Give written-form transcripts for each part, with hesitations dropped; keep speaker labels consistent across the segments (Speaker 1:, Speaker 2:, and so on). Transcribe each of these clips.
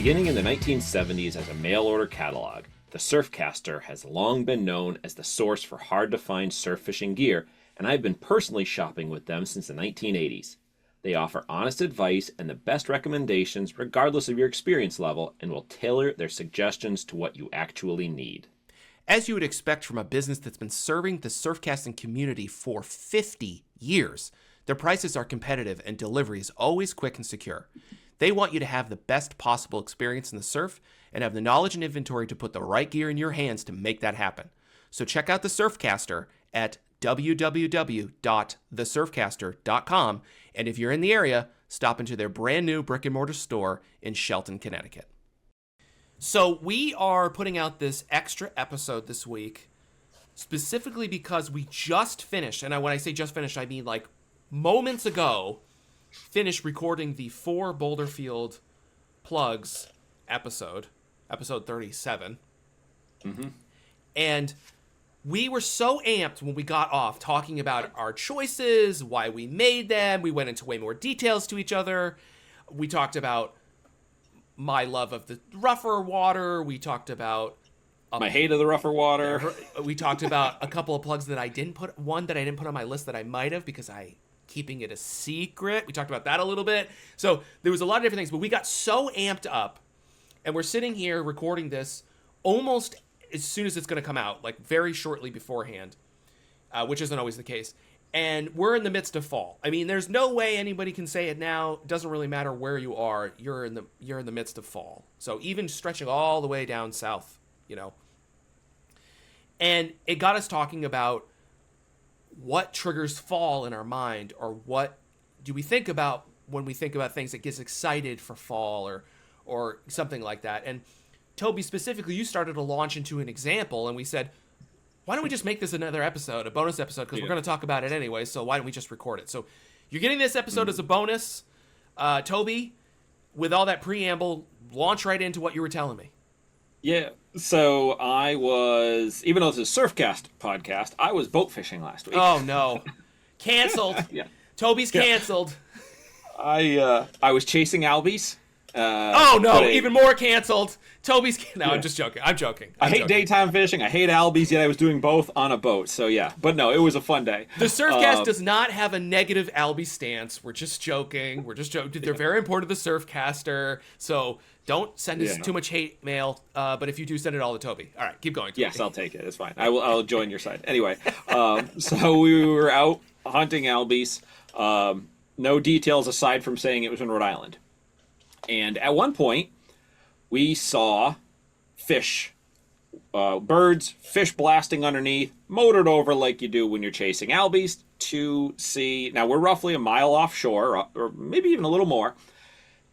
Speaker 1: Beginning in the 1970s as a mail-order catalog, the Surfcaster has long been known as the source for hard-to-find surf fishing gear, and I've been personally shopping with them since the 1980s. They offer honest advice and the best recommendations regardless of your experience level, and will tailor their suggestions to what you actually need.
Speaker 2: As you would expect from a business that's been serving the surfcasting community for 50 years, their prices are competitive and delivery is always quick and secure. They want you to have the best possible experience in the surf and have the knowledge and inventory to put the right gear in your hands to make that happen. So check out the Surfcaster at www.thesurfcaster.com, and if you're in the area, stop into their brand new brick and mortar store in Shelton, Connecticut. So we are putting out this extra episode this week specifically because we just finished, and when I say just finished, I mean like moments ago, finished recording the 4 Boulder Field plugs episode 37.
Speaker 1: Mm-hmm.
Speaker 2: And we were so amped when we got off talking about our choices, why we made them. We went into way more details to each other. We talked about my love of the rougher water. We talked about
Speaker 1: my hate of the rougher water.
Speaker 2: We talked about a couple of plugs that I didn't put, one that I didn't put on my list that I might have because I keeping it a secret. We talked about that a little bit. So there was a lot of different things, but we got so amped up, and we're sitting here recording this almost as soon as it's going to come out, like very shortly beforehand, which isn't always the case. And we're in the midst of fall. I mean, there's no way anybody can say it now. It doesn't really matter where you are. You're in the midst of fall. So even stretching all the way down south, you know. And it got us talking about what triggers fall in our mind, or what do we think about when we think about things that gets excited for fall or something like that. And Toby, specifically, you started to launch into an example, and we said, why don't we just make this another episode, a bonus episode, because we're going to talk about it anyway, so why don't we just record it? So you're getting this episode as a bonus. Toby, with all that preamble, launch right into what you were telling me.
Speaker 1: Yeah, so I was, even though it's a Surfcast podcast, I was boat fishing last week.
Speaker 2: Oh, no. Canceled.
Speaker 1: Yeah.
Speaker 2: Toby's canceled.
Speaker 1: I was chasing albies.
Speaker 2: Oh, no, even more canceled. Toby's... No, yeah. I'm just joking. I'm joking.
Speaker 1: I hate daytime fishing. I hate albies, yet I was doing both on a boat. So, yeah. But no, it was a fun day.
Speaker 2: The Surfcast does not have a negative albie stance. We're just joking. They're very important to the Surfcaster. So don't send us too much hate mail. But if you do, send it all to Toby. All right, keep going, Toby.
Speaker 1: Yes, I'll take it. It's fine. I'll join your side. Anyway, so we were out hunting albies. No details aside from saying it was in Rhode Island. And at one point, we saw fish, birds, fish blasting underneath, motored over like you do when you're chasing albies to see. Now, we're roughly a mile offshore, or maybe even a little more,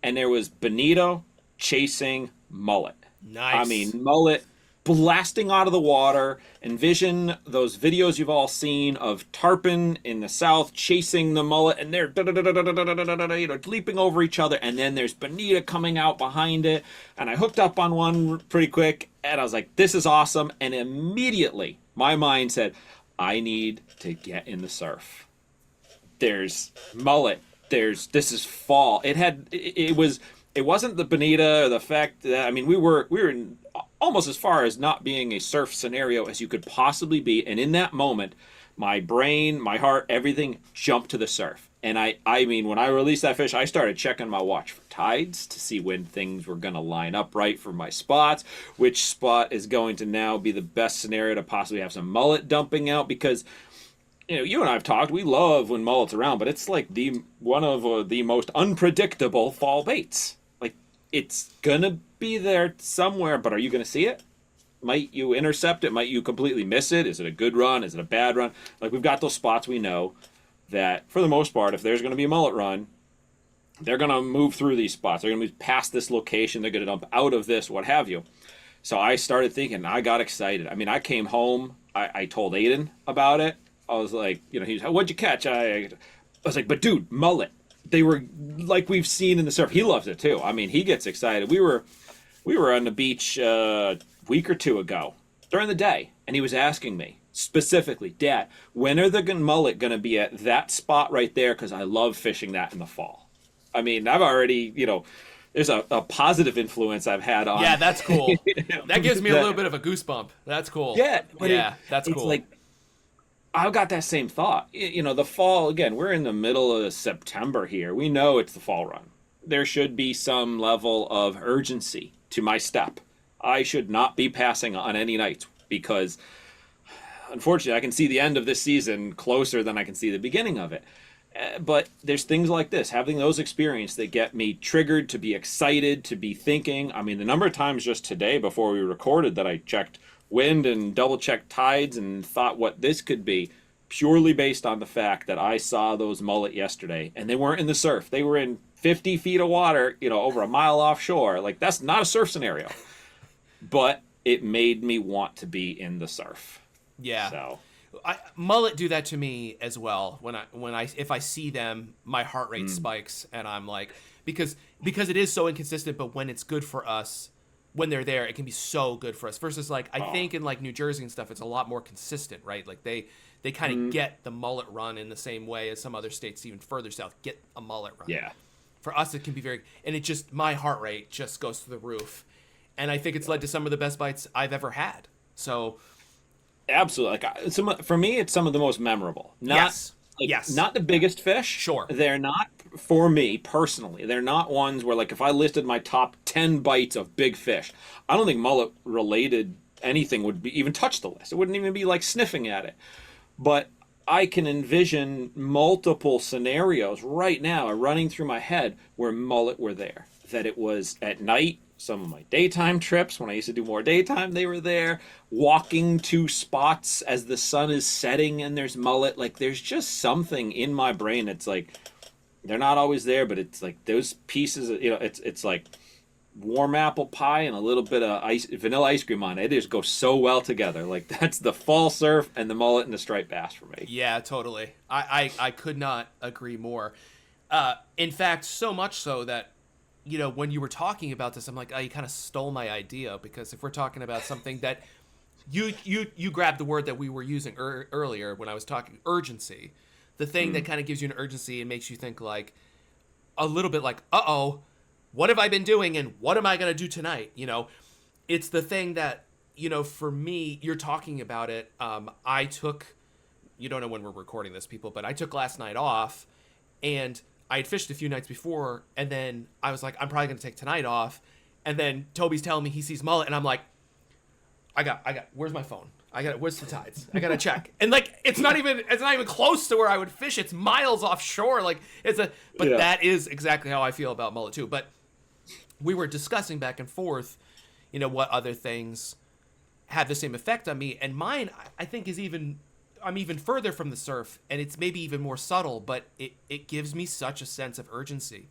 Speaker 1: and there was bonito chasing mullet.
Speaker 2: Nice.
Speaker 1: I mean, mullet blasting out of the water. Envision those videos you've all seen of tarpon in the south chasing the mullet, and they're leaping over each other, and then there's bonita coming out behind it. And I hooked up on one pretty quick, and I was like, this is awesome. And immediately my mind said, I need to get in the surf. There's mullet. This is fall. It wasn't the bonita or the fact that, I mean, we were in almost as far as not being a surf scenario as you could possibly be. And in that moment, my brain, my heart, everything jumped to the surf. And I mean, when I released that fish, I started checking my watch for tides to see when things were going to line up right for my spots, which spot is going to now be the best scenario to possibly have some mullet dumping out. Because, you know, you and I have talked, we love when mullet's around, but it's like one of the most unpredictable fall baits. Like, it's going to be there somewhere, but are you going to see it? Might you intercept it? Might you completely miss it? Is it a good run? Is it a bad run? Like, we've got those spots we know that, for the most part, if there's going to be a mullet run, they're going to move through these spots. They're going to move past this location. They're going to dump out of this, what have you. So I started thinking, I got excited. I mean, I came home. I told Aiden about it. I was like, you know, he's, what'd you catch? I was like, but dude, mullet. They were like we've seen in the surf. He loves it too. I mean, he gets excited. We were on the beach a week or two ago during the day, and he was asking me specifically, Dad, when are the mullet going to be at that spot right there? Because I love fishing that in the fall. I mean, I've already, there's a positive influence I've had on.
Speaker 2: Yeah, that's cool. That gives me a little bit of a goosebump. That's cool.
Speaker 1: Yeah, but
Speaker 2: that's
Speaker 1: it's
Speaker 2: cool.
Speaker 1: like I've got that same thought. The fall, again, we're in the middle of September here. We know it's the fall run. There should be some level of urgency to my step. I should not be passing on any nights because, unfortunately, I can see the end of this season closer than I can see the beginning of it. But there's things like this, having those experiences that get me triggered to be excited, to be thinking. I mean, the number of times just today before we recorded that I checked wind and double-checked tides and thought what this could be, purely based on the fact that I saw those mullet yesterday, and they weren't in the surf. They were in 50 feet of water, over a mile offshore. Like, that's not a surf scenario. But it made me want to be in the surf.
Speaker 2: Yeah.
Speaker 1: So
Speaker 2: mullet do that to me as well. If I see them, my heart rate spikes, and I'm like, because it is so inconsistent. But when it's good for us, when they're there, it can be so good for us. Versus like I think in like New Jersey and stuff, it's a lot more consistent, right? Like they kind of get the mullet run in the same way as some other states, even further south, get a mullet run.
Speaker 1: Yeah.
Speaker 2: For us, it can be and it just, my heart rate just goes through the roof. And I think it's led to some of the best bites I've ever had. So,
Speaker 1: absolutely, for me, it's some of the most memorable.
Speaker 2: Yes.
Speaker 1: Not the biggest fish.
Speaker 2: Sure.
Speaker 1: They're not, for me personally, they're not ones where, like, if I listed my top 10 bites of big fish, I don't think mullet related anything would be even touch the list. It wouldn't even be like sniffing at it. But I can envision multiple scenarios right now running through my head where mullet were there. That it was at night. Some of my daytime trips, when I used to do more daytime, they were there. Walking to spots as the sun is setting and there's mullet. Like, there's just something in my brain. It's like, they're not always there, but it's like those pieces, it's like warm apple pie and a little bit of vanilla ice cream on it. They just go so well together. Like, that's the fall surf and the mullet and the striped bass for me.
Speaker 2: Yeah, totally. I could not agree more. In fact, so much so that, when you were talking about this, I'm like, oh, you kind of stole my idea, because if we're talking about something that you grabbed the word that we were using earlier when I was talking urgency, the thing that kind of gives you an urgency and makes you think like a little bit like, uh-oh, what have I been doing and what am I going to do tonight? It's the thing that, for me, you're talking about it. I took, you don't know when we're recording this, people, but I took last night off, and I had fished a few nights before, and then I was like, I'm probably going to take tonight off. And then Toby's telling me he sees mullet, and I'm like, I got, where's my phone? Where's the tides? I got to check. And like, it's not even close to where I would fish. It's miles offshore. Like, that is exactly how I feel about mullet too. But we were discussing back and forth, what other things have the same effect on me. And mine, I think, I'm even further from the surf, and it's maybe even more subtle, but it gives me such a sense of urgency.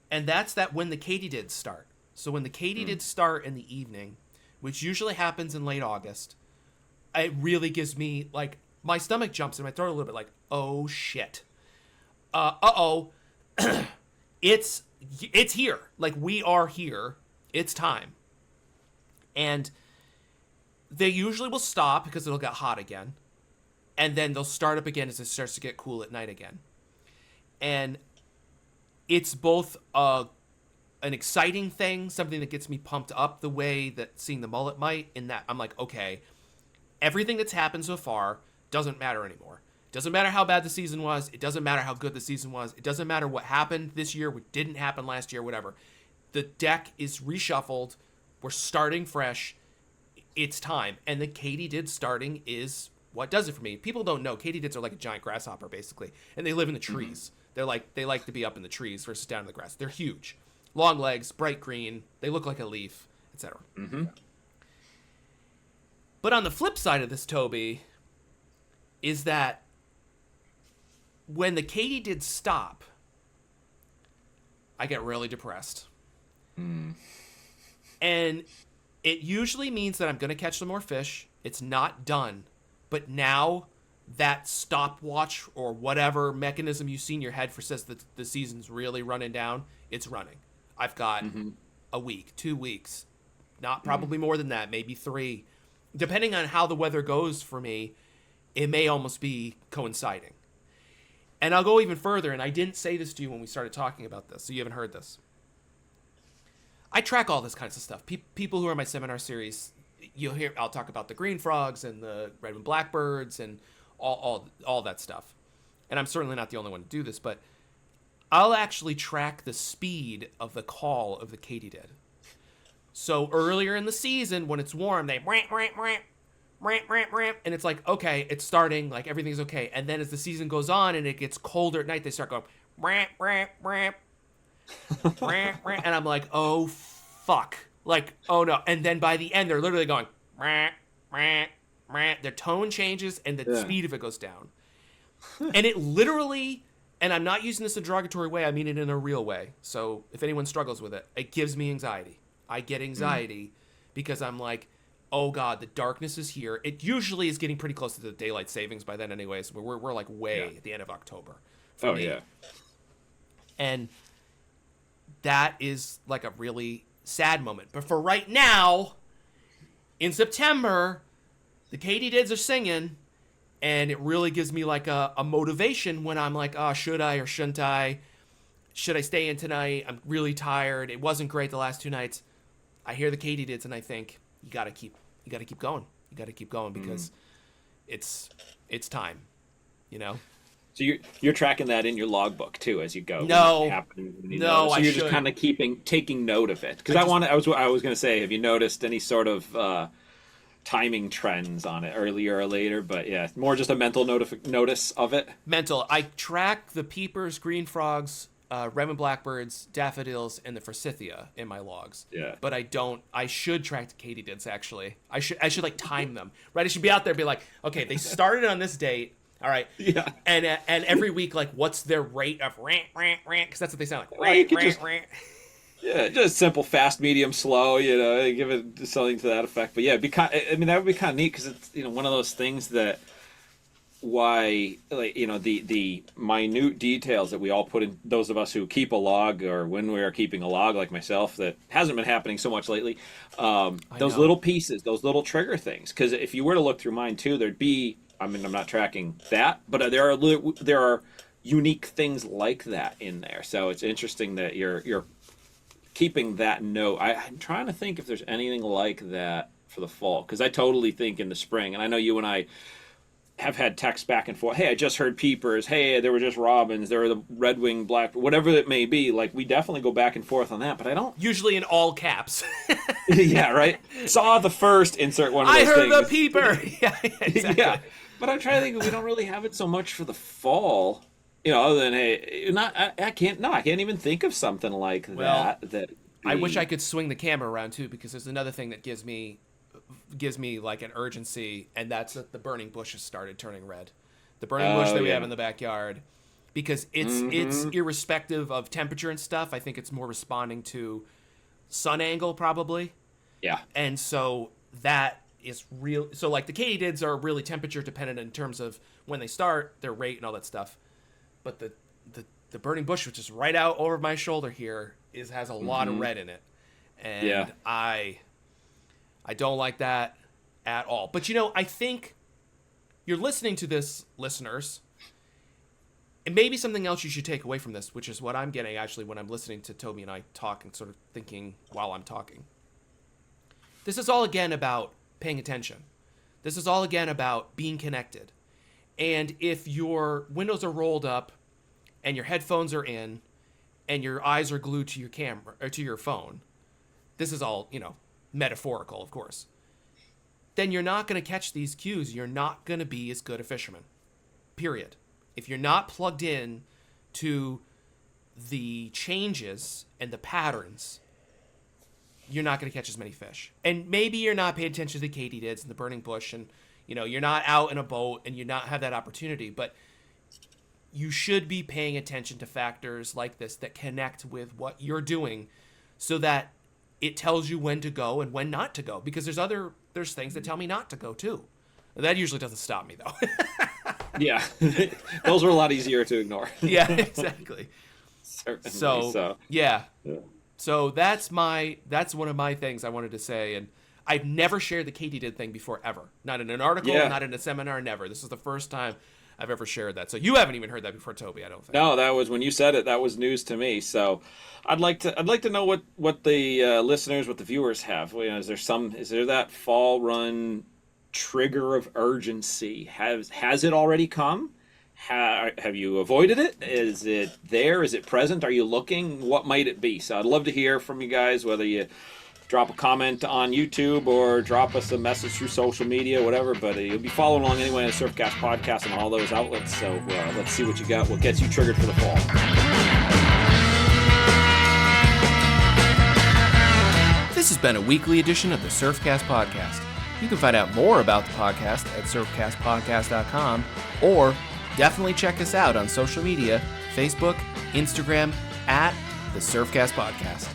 Speaker 2: And that's that when the katydids start. So when the katydids start in the evening, which usually happens in late August, it really gives me, like, my stomach jumps in my throat a little bit, like, oh shit. It's here. Like, we are here. It's time. And they usually will stop because it'll get hot again. And then they'll start up again as it starts to get cool at night again. And it's both an exciting thing, something that gets me pumped up the way that seeing the mullet might, in that I'm like, okay, everything that's happened so far doesn't matter anymore. It doesn't matter how bad the season was. It doesn't matter how good the season was. It doesn't matter what happened this year, what didn't happen last year, whatever. The deck is reshuffled. We're starting fresh. It's time. And the katydid starting is what does it for me. People don't know katydids are like a giant grasshopper, basically, and they live in the trees. They like to be up in the trees versus down in the grass. They're huge, long legs, bright green. They look like a leaf, etc. But on the flip side of this, Toby, is that when the katydids stop, I get really depressed, and it usually means that I'm going to catch some more fish. It's not done. But now that stopwatch or whatever mechanism you see in your head for says that the season's really running down, it's running. I've got a week, 2 weeks, not probably more than that, maybe 3. Depending on how the weather goes for me, it may almost be coinciding. And I'll go even further, and I didn't say this to you when we started talking about this, so you haven't heard this. I track all this kinds of stuff. People who are in my seminar series, you'll hear I'll talk about the green frogs and the red-winged blackbirds and all that stuff. And I'm certainly not the only one to do this, but I'll actually track the speed of the call of the katydid. So earlier in the season, when it's warm, they ramp, ramp, ramp, ramp, ramp, ramp, and it's like, okay, it's starting, like everything's okay. And then as the season goes on and it gets colder at night, they start going ramp, ramp, ramp, ramp, ramp, and I'm like, oh fuck, like, oh no. And then by the end, they're literally going ramp, ramp, ramp. Their tone changes and the speed of it goes down. And it literally, and I'm not using this in a derogatory way, I mean it in a real way. So if anyone struggles with it, it gives me anxiety. I get anxiety because I'm like, oh God, the darkness is here. It usually is getting pretty close to the daylight savings by then anyways. We're like way at the end of October.
Speaker 1: Oh, me. Yeah.
Speaker 2: And that is like a really sad moment. But for right now, in September, the katydids are singing. And it really gives me like a motivation when I'm like, oh, should I or shouldn't I? Should I stay in tonight? I'm really tired. It wasn't great the last 2 nights. I hear the katydids and I think you gotta keep going. You gotta keep going because it's time, you know.
Speaker 1: So you're tracking that in your logbook too as you go.
Speaker 2: No,
Speaker 1: so you're just kind of taking note of it because I was going to say, have you noticed any sort of timing trends on it earlier or later? But yeah, more just a mental notice of it.
Speaker 2: Mental. I track the peepers, green frogs, red-winged blackbirds, daffodils, and the forsythia in my logs. Yeah. But I don't. I should track the katydids actually. I should like time them. Right. I should be out there and be like, okay, they started on this date. All right. Yeah. And every week, like, what's their rate of rant? Because that's what they sound like. Rant.
Speaker 1: Yeah, just simple, fast, medium, slow. You know, give it something to that effect. But yeah, that would be kind of neat because it's one of those things that the minute details that we all put in. Those of us who keep a log or when we are keeping a log, like myself, that hasn't been happening so much lately. Those little pieces, those little trigger things. Because if you were to look through mine too, there'd be. I mean, I'm not tracking that, but there are unique things like that in there. So it's interesting that you're keeping that note. I'm trying to think if there's anything like that for the fall, because I totally think in the spring, and I know you and I have had texts back and forth. Hey, I just heard peepers. Hey, there were just robins. There were the red-winged black, whatever it may be. Like, we definitely go back and forth on that, but I don't.
Speaker 2: Usually in all caps.
Speaker 1: Yeah, right. Saw the first. Insert one of those things.
Speaker 2: I heard the peeper. Yeah, exactly. Yeah.
Speaker 1: But I'm trying to think, we don't really have it so much for the fall, other than, hey, I can't even think of something like that.
Speaker 2: I wish I could swing the camera around too, because there's another thing that gives me like an urgency, and that's that the burning bush has started turning red. The burning bush that we have in the backyard, because it's irrespective of temperature and stuff. I think it's more responding to sun angle probably. Yeah. And so that is real. So like the katydids are really temperature dependent in terms of when they start, their rate and all that stuff. But the burning bush, which is right out over my shoulder here, has a lot of red in it. And I don't like that at all. But I think you're listening to this, listeners, and maybe something else you should take away from this, which is what I'm getting actually when I'm listening to Toby and I talk and sort of thinking while I'm talking. This is all again about paying attention. This is all again about being connected. And if your windows are rolled up and your headphones are in and your eyes are glued to your camera or to your phone, this is all, metaphorical, of course, then you're not going to catch these cues. You're not going to be as good a fisherman, period. If you're not plugged in to the changes and the patterns, you're not going to catch as many fish. And maybe you're not paying attention to the katydids and the burning bush, and you're not out in a boat and you not have that opportunity, but you should be paying attention to factors like this that connect with what you're doing so that it tells you when to go and when not to go, because there's things that tell me not to go too. That usually doesn't stop me though.
Speaker 1: Yeah. Those are a lot easier to ignore.
Speaker 2: Yeah, exactly.
Speaker 1: Certainly
Speaker 2: so. Yeah. So that's one of my things I wanted to say, and I've never shared the katydid thing before ever. Not in an article, not in a seminar, never. This is the first time I've ever shared that. So you haven't even heard that before, Toby, I don't think.
Speaker 1: No, that was when you said it. That was news to me. So, I'd like to know what the listeners, what the viewers have. You know, is there that fall run trigger of urgency? Has it already come? Have you avoided it? Is it there? Is it present? Are you looking? What might it be? So I'd love to hear from you guys, whether you drop a comment on YouTube or drop us a message through social media, whatever. But you'll be following along anyway on the Surfcast Podcast and all those outlets. So let's see what you got, what gets you triggered for the fall.
Speaker 2: This has been a weekly edition of the Surfcast Podcast. You can find out more about the podcast at surfcastpodcast.com, or definitely check us out on social media, Facebook, Instagram, at the Surfcast Podcast.